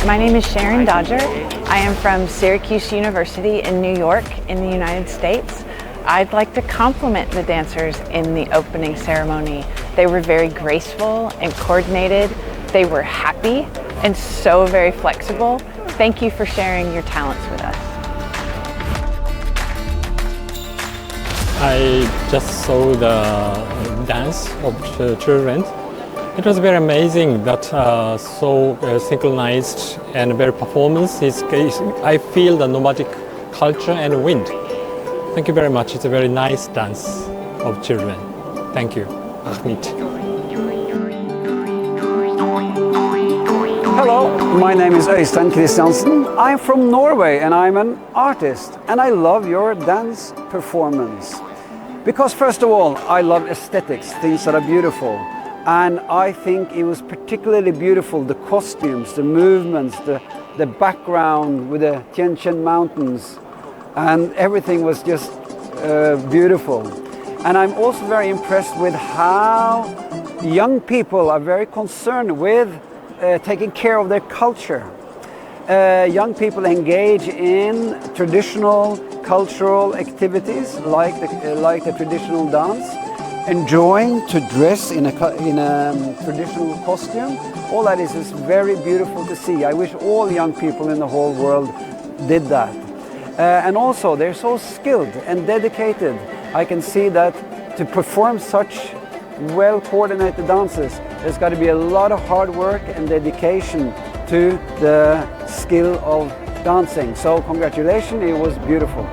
My name is Sharon Dodger. I am from Syracuse University in New York in the United States. I'd like to compliment the dancers in the opening ceremony. They were very graceful and coordinated. They were happy and so very flexible. Thank you for sharing your talents with us. I just saw the dance of the children. It was very amazing that so synchronized and very performance. I feel the nomadic culture and wind. Thank you very much. It's a very nice dance of children. Thank you. Neat. Hello, my name is Øystein Christiansen. I'm from Norway and I'm an artist and I love your dance performance. Because first of all, I love aesthetics, things that are beautiful. And I think it was particularly beautiful, the costumes, the movements, the background with the Tian Shan mountains, and everything was just beautiful. And I'm also very impressed with how young people are very concerned with taking care of their culture. Young people engage in traditional cultural activities like the traditional dance, enjoying to dress in a traditional costume. All that is very beautiful to see. I wish all young people in the whole world did that. And also they're so skilled and dedicated. I can see that to perform such well coordinated dances, there's got to be a lot of hard work and dedication to the skill of dancing. So congratulations, it was beautiful.